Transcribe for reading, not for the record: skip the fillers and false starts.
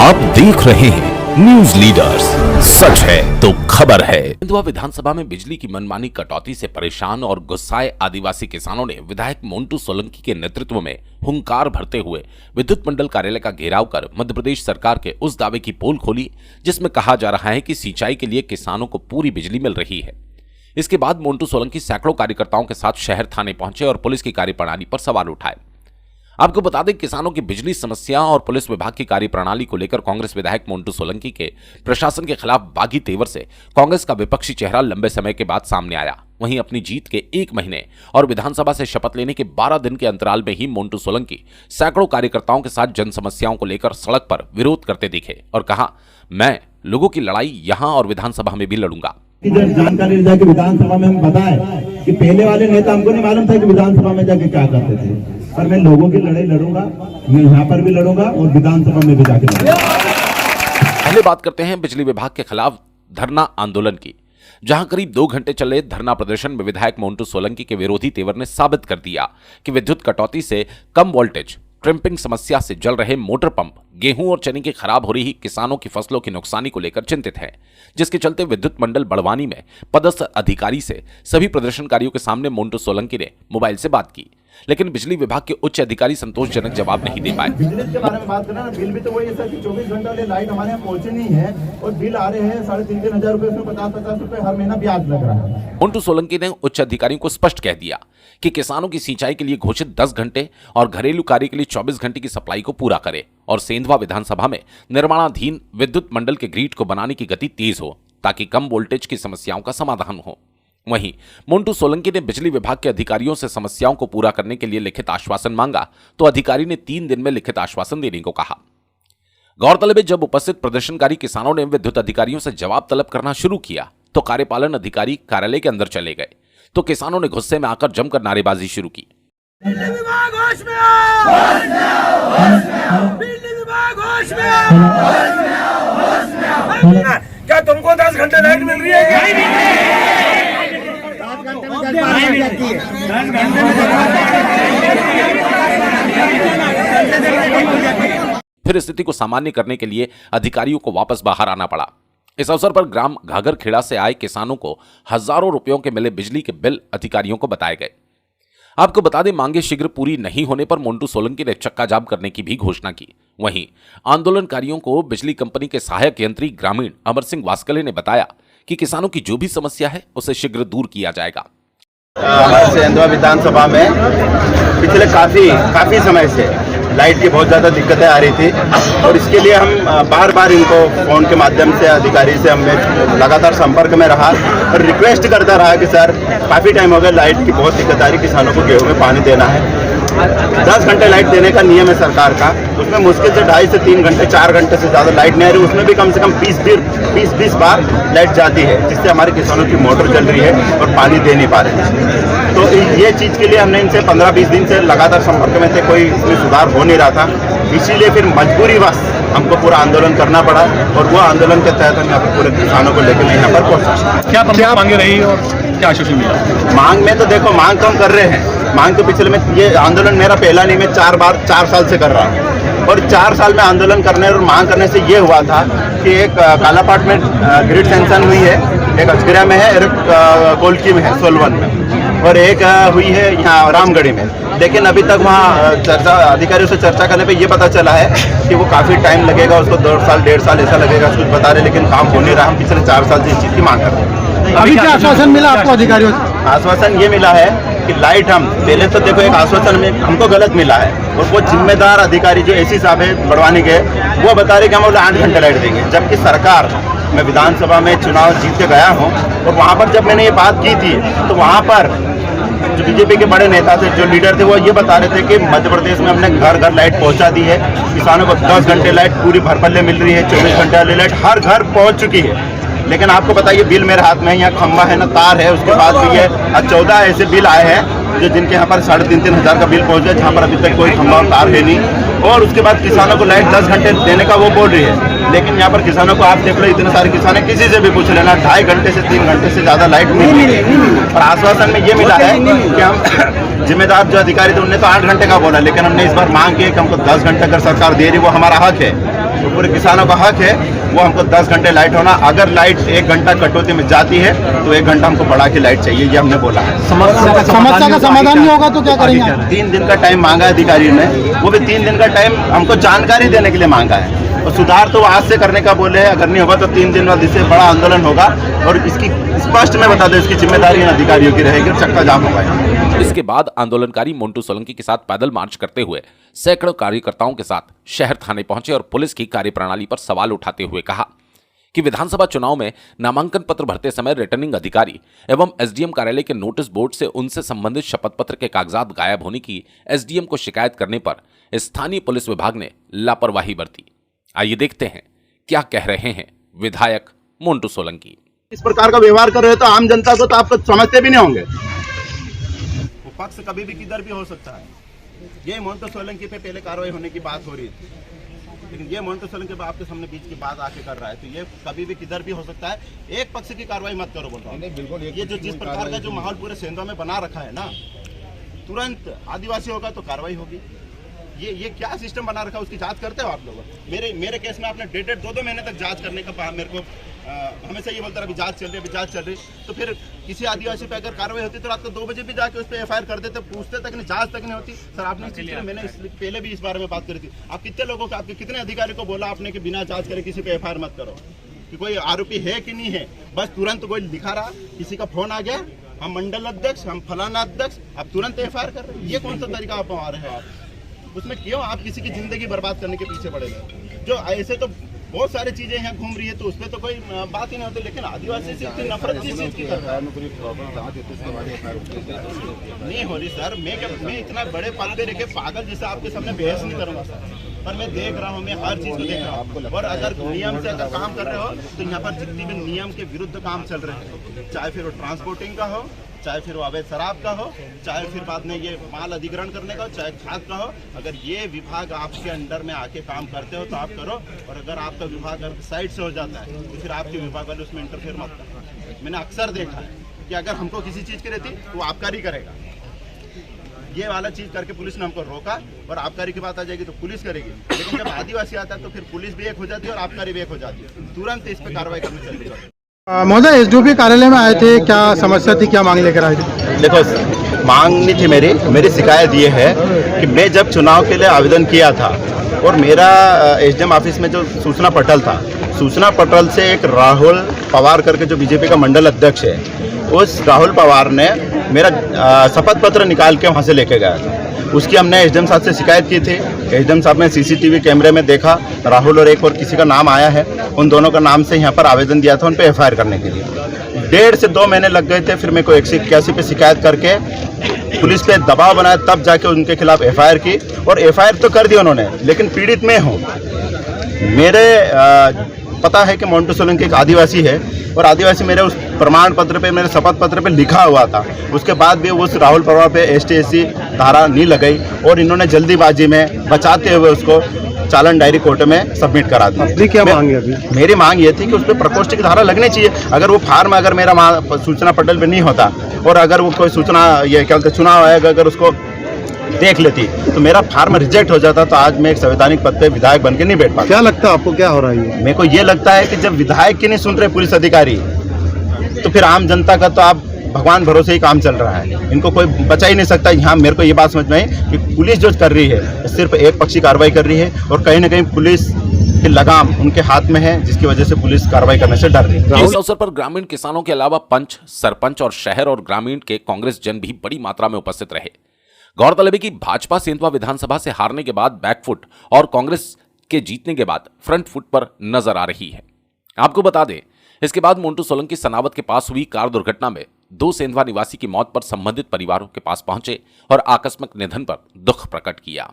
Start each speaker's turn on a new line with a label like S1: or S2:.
S1: आप देख रहे हैं न्यूज लीडर्स, सच है तो खबर है। इंदौर विधानसभा में बिजली की मनमानी कटौती से परेशान और गुस्साए आदिवासी किसानों ने विधायक मोंटू सोलंकी के नेतृत्व में हुंकार भरते हुए विद्युत मंडल कार्यालय का घेराव कर मध्य प्रदेश सरकार के उस दावे की पोल खोली जिसमें कहा जा रहा है कि सिंचाई के लिए किसानों को पूरी बिजली मिल रही है। इसके बाद मोंटू सोलंकी सैकड़ों कार्यकर्ताओं के साथ शहर थाने पहुंचे और पुलिस की कार्यप्रणाली पर सवाल उठाए। आपको बता दें, किसानों की बिजली समस्या और पुलिस विभाग की कार्यप्रणाली को लेकर कांग्रेस विधायक मोंटू सोलंकी के प्रशासन के खिलाफ बागी तेवर से कांग्रेस का विपक्षी चेहरा लंबे समय के बाद सामने आया। वहीं अपनी जीत के 1 महीने और विधानसभा से शपथ लेने के 12 दिन के अंतराल में ही मोंटू सोलंकी सैकड़ों कार्यकर्ताओं के साथ जन समस्याओं को लेकर सड़क पर विरोध करते दिखे और कहा, मैं लोगों की लड़ाई यहां और विधानसभा में भी लड़ूंगा।
S2: जानकारी जाके विधानसभा में हम बताए कि पहले वाले नेता हमको नहीं मालूम था कि विधानसभा में जाके क्या करते थे, पर मैं लोगों की लड़ाई लड़ूंगा, मैं यहाँ पर भी लड़ूंगा और विधानसभा में भी जाके लड़ूंगा।
S1: पहले बात करते हैं बिजली विभाग के खिलाफ धरना आंदोलन की, जहां करीब 2 घंटे चले धरना प्रदर्शन में विधायक मोंटू सोलंकी के विरोधी तेवर ने साबित कर दिया कि विद्युत कटौती से कम वोल्टेज ट्रिम्पिंग समस्या से जल रहे मोटर पंप, गेहूं और चने की खराब हो रही किसानों की फसलों की नुकसानी को लेकर चिंतित है, जिसके चलते विद्युत मंडल बड़वानी में पदस्थ अधिकारी से सभी प्रदर्शनकारियों के सामने मोंटू सोलंकी ने मोबाइल से बात की, लेकिन बिजली विभाग के उच्च अधिकारी संतोषजनक जवाब नहीं दे पाए।
S2: बिजली के बारे में बात करना, बिल भी तो वही है सर कि 24 घंटे वाले लाइट हमारे यहाँ पहुंचे नहीं है और बिल आ रहे हैं 3,500 हजार रुपए, उसमें 50-50 रुपए हर महीना ब्याज लग रहा है।
S1: मोंटू सोलंकी ने उच्च अधिकारियों को स्पष्ट कह दिया कि किसानों की सिंचाई के लिए घोषित 10 घंटे और घरेलू कार्य के लिए 24 घंटे की सप्लाई को पूरा करे और सेंधवा विधानसभा में निर्माणाधीन विद्युत मंडल के ग्रिड को बनाने की गति तेज हो ताकि कम वोल्टेज की समस्याओं का समाधान हो। वहीं मोंटू सोलंकी ने बिजली विभाग के अधिकारियों से समस्याओं को पूरा करने के लिए लिखित आश्वासन मांगा तो अधिकारी ने 3 दिन में लिखित आश्वासन देने को कहा। गौरतलब है, जब उपस्थित प्रदर्शनकारी किसानों ने विद्युत अधिकारियों से जवाब तलब करना शुरू किया तो कार्यपालन अधिकारी कार्यालय के अंदर चले गए तो किसानों ने गुस्से में आकर जमकर नारेबाजी शुरू की।
S3: बिजली विभाग होश में आओ, होश में आओ, होश में आओ, बिजली विभाग होश में आओ, होश में आओ, होश में आओ। क्या तुमको 10 घंटे लाइट मिल रही है?
S1: फिर स्थिति को सामान्य करने के लिए अधिकारियों को वापस बाहर आना पड़ा। इस अवसर पर ग्राम घाघरखेड़ा से आए किसानों को हजारों रुपयों के मिले बिजली के बिल अधिकारियों को बताए गए। आपको बता दें, मांगे शीघ्र पूरी नहीं होने पर मोंटू सोलंकी ने चक्का जाम करने की भी घोषणा की। वहीं आंदोलनकारियों को बिजली कंपनी के सहायक यंत्री ग्रामीण अमर सिंह वास्कले ने बताया कि किसानों की जो भी समस्या है उसे शीघ्र दूर किया जाएगा।
S4: हमारे सेंधवा विधानसभा में पिछले काफी समय से लाइट की बहुत ज़्यादा दिक्कतें आ रही थी और इसके लिए हम बार बार इनको फ़ोन के माध्यम से अधिकारी से हमने लगातार संपर्क में रहा और रिक्वेस्ट करता रहा कि सर काफ़ी टाइम हो गया, लाइट की बहुत दिक्कत आ रही, किसानों को गेहूं में पानी देना है। 10 घंटे लाइट देने का नियम है सरकार का, उसमें मुश्किल से 2.5 से 3 घंटे 4 घंटे से ज़्यादा लाइट नहीं आ रही, उसमें भी कम से कम 20 बार लाइट जाती है, जिससे हमारे किसानों की मोटर चल रही है और पानी दे नहीं पा रहे हैं। तो ये चीज़ के लिए हमने इनसे 15-20 दिन से लगातार संपर्क में थे, कोई इसमें सुधार हो नहीं रहा था, इसीलिए फिर मजबूरीवश हमको पूरा आंदोलन करना पड़ा और वो आंदोलन के तहत हम यहाँ पर पूरे किसानों को लेकर यहाँ पर पहुँचा।
S5: क्या मांगे रही और क्या आश्वासन मिला?
S4: मांग में तो देखो, मांग तो हम कर रहे हैं, मांग तो पिछले में ये आंदोलन मेरा पहला नहीं, मैं 4 साल से कर रहा हूँ और 4 साल में आंदोलन करने और मांग करने से ये हुआ था कि एक कालापाट में ग्रिड सेंक्शन हुई है, एक अचगरा में है, एक कोल्की में है सोलवन में और एक हुई है यहाँ रामगढ़ी में। लेकिन अभी तक वहाँ अधिकारियों से चर्चा करने पे ये पता चला है कि वो काफ़ी टाइम लगेगा, उसको 2 साल 1.5 साल ऐसा लगेगा, कुछ बता रहे, लेकिन काम हो नहीं रहा। हम पिछले 4 साल से इस चीज़ की मांग कर रहे हैं।
S5: अभी क्या आश्वासन मिला आपको अधिकारियों से?
S4: आश्वासन ये मिला है कि लाइट हम पहले तो देखो, एक आश्वासन में हमको गलत मिला है और वो जिम्मेदार अधिकारी जो एसी साहब है बड़वानी के, वो बता रहे कि हम 8 घंटे लाइट देंगे, जबकि सरकार, मैं विधानसभा में चुनाव जीत के गया हूँ और वहाँ पर जब मैंने ये बात की थी तो वहाँ पर जो बीजेपी के बड़े नेता थे, जो लीडर थे, वो ये बता रहे थे कि मध्य प्रदेश में हमने घर घर लाइट पहुंचा दी है, किसानों को 10 घंटे लाइट पूरी भरपल्ले मिल रही है, 24 घंटे वाली लाइट हर घर पहुंच चुकी है। लेकिन आपको बताइए, बिल मेरे हाथ में है, यहाँ खंबा है ना तार है, उसके बाद भी ये 14 ऐसे बिल आए हैं जो जिनके यहाँ पर 3,500 हज़ार का बिल पहुँच गया, जहाँ पर अभी तक कोई खंबा और तार है नहीं। और उसके बाद किसानों को लाइट 10 घंटे देने का वो बोल रही है, लेकिन यहाँ पर किसानों को आप देख लो, इतने सारे किसान है, किसी से भी पूछ लेना, 2.5 घंटे से 3 घंटे से ज़्यादा लाइट नहीं मिली। और आश्वासन में ये मिला है कि हम जिम्मेदार जो अधिकारी थे उन्होंने तो 8 घंटे का बोला, लेकिन हमने इस बार मांग की कि हमको 10 घंटे अगर सरकार दे रही, वो हमारा हक है। तो पूरे किसानों का हक है वो हमको 10 घंटे लाइट होना। अगर लाइट 1 घंटा कटौती में जाती है तो 1 घंटा हमको बढ़ा के लाइट चाहिए, ये हमने बोला है।
S5: समस्या का समाधान नहीं होगा तो क्या करेंगे?
S4: 3 दिन का टाइम मांगा है अधिकारी ने, वो भी 3 दिन का टाइम हमको जानकारी देने के लिए मांगा है, और सुधार तो आज से करने का बोले हैं। अगर नहीं होगा तो 3 दिन बाद इससे बड़ा आंदोलन होगा, और इसकी स्पष्ट में बता दें इसकी जिम्मेदारी अधिकारियों की रहेगी और चक्का जाम होगा।
S1: इसके बाद आंदोलनकारी मोन्टू सोलंकी के साथ पैदल मार्च करते हुए सैकड़ों कार्यकर्ताओं के साथ शहर थाने पहुंचे और पुलिस की कार्यप्रणाली पर सवाल उठाते हुए कहा कि विधानसभा चुनाव में नामांकन पत्र भरते समय रिटर्निंग अधिकारी एवं एसडीएम कार्यालय के नोटिस बोर्ड से उनसे संबंधित शपथ पत्र के कागजात गायब होने की एसडीएम को शिकायत करने पर स्थानीय पुलिस विभाग ने लापरवाही बरती। आइए देखते हैं क्या कह रहे हैं विधायक मोन्टू सोलंकी।
S4: इस प्रकार का व्यवहार कर रहे हो तो आम जनता को तो आपको समझते भी नहीं होंगे। वो पक्ष कभी भी किधर भी हो सकता है। ये मोन्टू सोलंकी पे पहले कार्रवाई होने की बात हो रही थी, लेकिन ये मोन्टू सोलंकी आपके सामने बीच की बात आके कर रहा है, तो ये कभी भी किधर भी हो सकता है। एक पक्ष की कार्रवाई मत करो बोल रहा हूं। बिल्कुल ये जो जिस प्रकार का जो माहौल पूरे सेंधा में बना रखा है ना, तुरंत आदिवासी होगा तो कार्रवाई होगी। ये क्या सिस्टम बना रखा है, उसकी जांच करते हो आप लोग? मेरे केस में आपने 1.5-2 महीने तक जांच करने का मेरे को हमेशा ये बोलता रहा अभी जांच चल रही, अभी जांच चल रही। तो फिर किसी आदिवासी पे अगर कार्रवाई होती तो रात को 2 बजे भी जाके उस पर एफआईआर कर देते, पूछते तक नहीं, जांच तक नहीं होती। सर आपने मैंने पहले भी इस बारे में बात करी थी। आप कितने लोगों को, आपके कितने अधिकारी को बोला आपने कि बिना जांच करे किसी पे एफआईआर मत करो, कि कोई आरोपी है कि नहीं है? बस तुरंत कोई लिखा रहा, किसी का फोन आ गया, हम मंडल अध्यक्ष, हम फलाना अध्यक्ष, आप तुरंत एफआईआर कर रहे हैं। ये कौन सा तरीका आप आ रहे हो? आप उसमें क्यों आप किसी की जिंदगी बर्बाद करने के पीछे पड़े हुए? जो ऐसे तो बहुत सारी चीजें यहाँ घूम रही है तो उसमें तो कोई बात ही नहीं होती, लेकिन आदिवासी से इतनी नफरत किस चीज की कर रहा है? नहीं हो रही सर। मैं इतना बड़े पद पे रखे पागल जैसे आपके सामने बहस नहीं करूंगा सर, पर मैं देख रहा हूँ, मैं हर चीज को देख रहा हूँ। और अगर नियम से अगर काम कर रहे हो तो यहाँ पर जितनी भी नियम के विरुद्ध काम चल रहे हैं, चाहे फिर वो ट्रांसपोर्टिंग का हो, चाहे फिर वो अवैध शराब का हो, चाहे फिर बाद में ये माल अधिग्रहण करने का हो, चाहे खाद का हो, अगर ये विभाग आपके अंडर में आके काम करते हो तो आप करो, और अगर आपका विभाग अगर साइड से हो जाता है तो फिर आपके विभाग वाले उसमें इंटरफेयर मत करो। मैंने अक्सर देखा है कि अगर हमको किसी चीज़ की रहती तो आबकारी करेगा, ये वाला चीज़ करके पुलिस ने हमको रोका, और आबकारी की बात आ जाएगी तो पुलिस करेगी। लेकिन जब आदिवासी आता है तो फिर पुलिस भी एक हो जाती है और आबकारी भी एक हो जाती है, तुरंत इस पर कार्रवाई करनी चाहिए।
S5: महोदय एसडीओपी कार्यालय में आए थे, क्या समस्या थी, क्या मांग लेकर आए थे?
S4: देखो मांग नहीं थी मेरी शिकायत ये है कि मैं जब चुनाव के लिए आवेदन किया था और मेरा एसडीएम ऑफिस में जो सूचना पटल था, सूचना पटल से एक राहुल पवार करके जो बीजेपी का मंडल अध्यक्ष है, उस राहुल पवार ने मेरा शपथ पत्र निकाल के वहाँ से लेके गया था। उसकी हमने एसडीएम साहब से शिकायत की थी। एसडीएम साहब ने सीसीटीवी कैमरे में देखा, राहुल और एक और किसी का नाम आया है, उन दोनों का नाम से यहाँ पर आवेदन दिया था उन पर एफआईआर करने के लिए। 1.5 से 2 महीने लग गए थे। फिर मेरे को 181 पे शिकायत करके पुलिस पे दबाव बनाया, तब जाके उनके खिलाफ एफआईआर की, और एफआईआर तो कर दी उन्होंने, लेकिन पीड़ित मैं हूँ। मेरे पता है कि मोन्टू सोलंकी एक आदिवासी है, और आदिवासी मेरे उस प्रमाण पत्र पे, मेरे शपथ पत्र पे लिखा हुआ था। उसके बाद भी उस राहुल पवार पे ST/SC धारा नहीं लगाई, और इन्होंने जल्दीबाजी में बचाते हुए उसको चालान डायरी कोर्ट में सबमिट करा दी।
S5: क्या मांग है अभी?
S4: मेरी मांग ये थी कि उस पर प्रकोष्ठ की धारा लगनी चाहिए। अगर वो फार्म अगर मेरा सूचना पटल पे नहीं होता, और अगर वो कोई सूचना ये क्या बोलते चुनाव आएगा अगर उसको देख लेती तो मेरा फार्म रिजेक्ट हो जाता, तो आज मैं एक संवैधानिक पद पे विधायक बन के नहीं बैठ पाता।
S5: क्या लगता है आपको, क्या हो रहा है?
S4: मेरे को ये लगता है कि जब विधायक की नहीं सुन रहे पुलिस अधिकारी, तो फिर आम जनता का तो आप भगवान भरोसे ही काम चल रहा है, इनको कोई बचा ही नहीं सकता। यहाँ मेरे को ये बात समझ में आई कि पुलिस जो कर रही है सिर्फ एक पक्षी कार्रवाई कर रही है, और कहीं ना कहीं पुलिस की लगाम उनके हाथ में है, जिसकी वजह से पुलिस कार्रवाई करने से डर रही है।
S1: इस अवसर पर ग्रामीण किसानों के अलावा पंच, सरपंच और शहर और ग्रामीण के कांग्रेस जन भी बड़ी मात्रा में उपस्थित रहे। गौरतलब है कि भाजपा सेंधवा विधानसभा से हारने के बाद बैकफुट और कांग्रेस के जीतने के बाद फ्रंट फुट पर नजर आ रही है। आपको बता दें, इसके बाद मोन्टू सोलंकी सनावत के पास हुई कार दुर्घटना में 2 सेंधवा निवासी की मौत पर संबंधित परिवारों के पास पहुंचे और आकस्मिक निधन पर दुख प्रकट किया।